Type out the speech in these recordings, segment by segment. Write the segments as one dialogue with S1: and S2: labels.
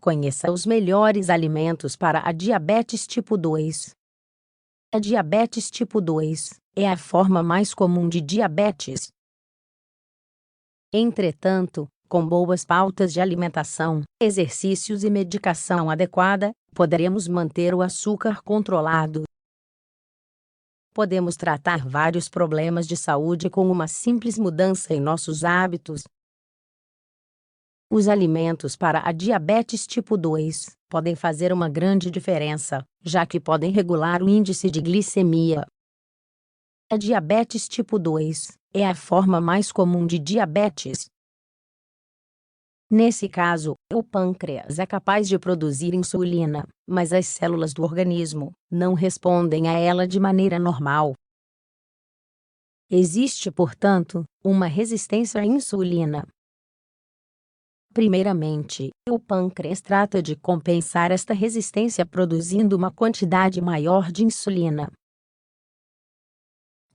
S1: Conheça os melhores alimentos para a diabetes tipo 2. A diabetes tipo 2 é a forma mais comum de diabetes. Entretanto, com boas pautas de alimentação, exercícios e medicação adequada, poderemos manter o açúcar controlado. Podemos tratar vários problemas de saúde com uma simples mudança em nossos hábitos. Os alimentos para a diabetes tipo 2 podem fazer uma grande diferença, já que podem regular o índice de glicemia. A diabetes tipo 2 é a forma mais comum de diabetes. Nesse caso, o pâncreas é capaz de produzir insulina, mas as células do organismo não respondem a ela de maneira normal. Existe, portanto, uma resistência à insulina. Primeiramente, o pâncreas trata de compensar esta resistência produzindo uma quantidade maior de insulina.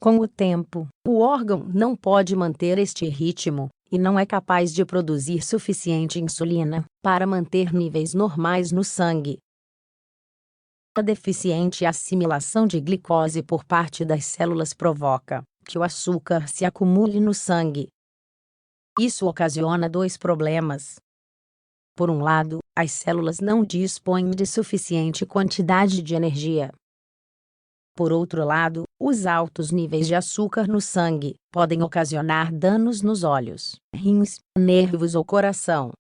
S1: Com o tempo, o órgão não pode manter este ritmo e não é capaz de produzir suficiente insulina para manter níveis normais no sangue. A deficiente assimilação de glicose por parte das células provoca que o açúcar se acumule no sangue. Isso ocasiona dois problemas. Por um lado, as células não dispõem de suficiente quantidade de energia. Por outro lado, os altos níveis de açúcar no sangue podem ocasionar danos nos olhos, rins, nervos ou coração.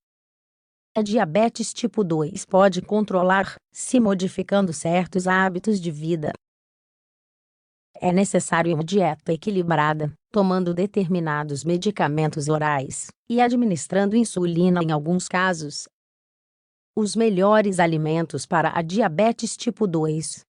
S1: A diabetes tipo 2 pode controlar-se modificando certos hábitos de vida. É necessário uma dieta equilibrada, tomando determinados medicamentos orais e administrando insulina em alguns casos. Os melhores alimentos para a diabetes tipo 2.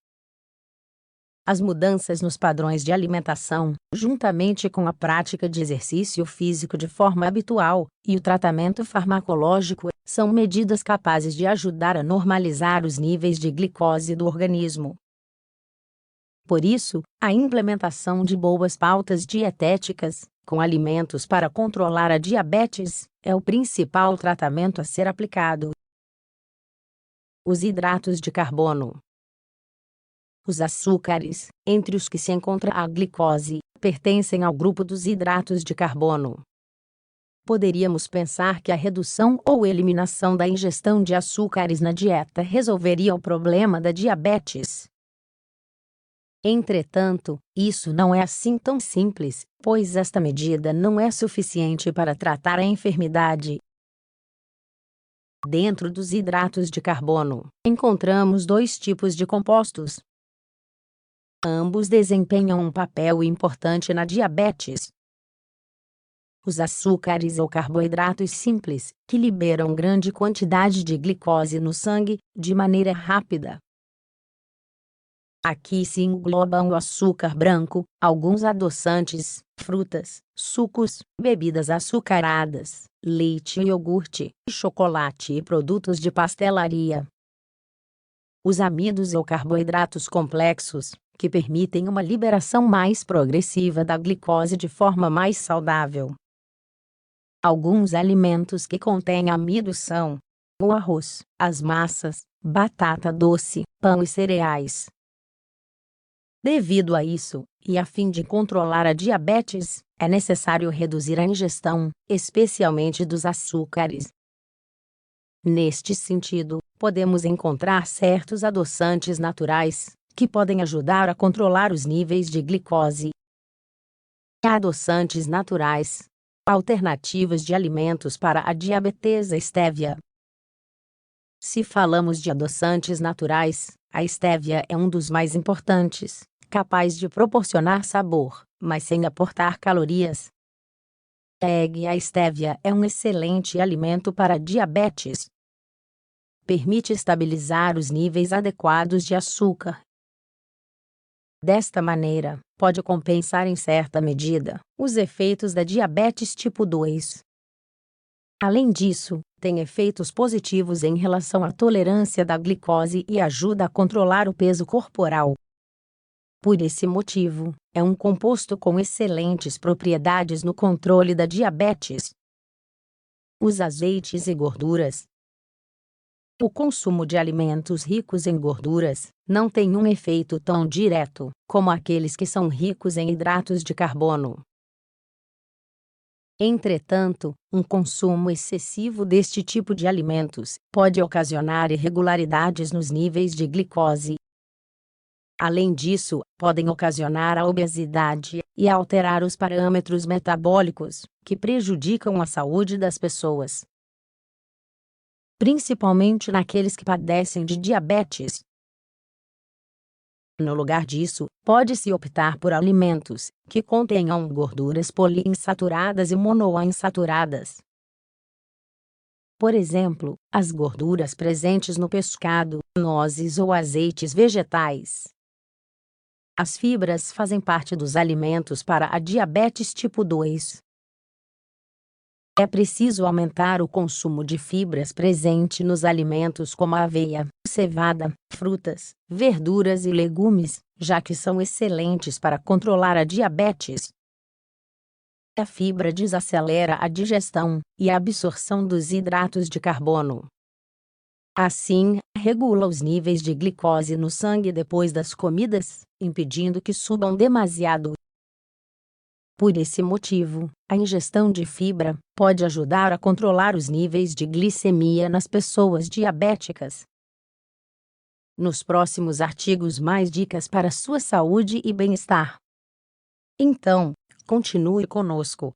S1: As mudanças nos padrões de alimentação, juntamente com a prática de exercício físico de forma habitual e o tratamento farmacológico, são medidas capazes de ajudar a normalizar os níveis de glicose do organismo. Por isso, a implementação de boas pautas dietéticas, com alimentos para controlar a diabetes, é o principal tratamento a ser aplicado. Os hidratos de carbono. Os açúcares, entre os que se encontra a glicose, pertencem ao grupo dos hidratos de carbono. Poderíamos pensar que a redução ou eliminação da ingestão de açúcares na dieta resolveria o problema da diabetes. Entretanto, isso não é assim tão simples, pois esta medida não é suficiente para tratar a enfermidade. Dentro dos hidratos de carbono, encontramos dois tipos de compostos. Ambos desempenham um papel importante na diabetes. Os açúcares ou carboidratos simples, que liberam grande quantidade de glicose no sangue, de maneira rápida. Aqui se englobam o açúcar branco, alguns adoçantes, frutas, sucos, bebidas açucaradas, leite e iogurte, chocolate e produtos de pastelaria. Os amidos ou carboidratos complexos, que permitem uma liberação mais progressiva da glicose de forma mais saudável. Alguns alimentos que contêm amidos são o arroz, as massas, batata doce, pão e cereais. Devido a isso, e a fim de controlar a diabetes, é necessário reduzir a ingestão, especialmente dos açúcares. Neste sentido, podemos encontrar certos adoçantes naturais, que podem ajudar a controlar os níveis de glicose. Adoçantes naturais. Alternativas de alimentos para a diabetes. Estévia. Se falamos de adoçantes naturais, a estévia é um dos mais importantes, capaz de proporcionar sabor, mas sem aportar calorias. A estévia é um excelente alimento para diabetes. Permite estabilizar os níveis adequados de açúcar. Desta maneira, pode compensar em certa medida os efeitos da diabetes tipo 2. Além disso, tem efeitos positivos em relação à tolerância da glicose e ajuda a controlar o peso corporal. Por esse motivo, é um composto com excelentes propriedades no controle da diabetes. Os azeites e gorduras. O consumo de alimentos ricos em gorduras não tem um efeito tão direto como aqueles que são ricos em hidratos de carbono. Entretanto, um consumo excessivo deste tipo de alimentos pode ocasionar irregularidades nos níveis de glicose. Além disso, podem ocasionar a obesidade e alterar os parâmetros metabólicos, que prejudicam a saúde das pessoas, principalmente naqueles que padecem de diabetes. No lugar disso, pode-se optar por alimentos que contenham gorduras poliinsaturadas e monoinsaturadas. Por exemplo, as gorduras presentes no pescado, nozes ou azeites vegetais. As fibras fazem parte dos alimentos para a diabetes tipo 2. É preciso aumentar o consumo de fibras presente nos alimentos como a aveia, cevada, frutas, verduras e legumes, já que são excelentes para controlar a diabetes. A fibra desacelera a digestão e a absorção dos hidratos de carbono. Assim, regula os níveis de glicose no sangue depois das comidas, impedindo que subam demasiado. Por esse motivo, a ingestão de fibra pode ajudar a controlar os níveis de glicemia nas pessoas diabéticas. Nos próximos artigos, mais dicas para sua saúde e bem-estar. Então, continue conosco.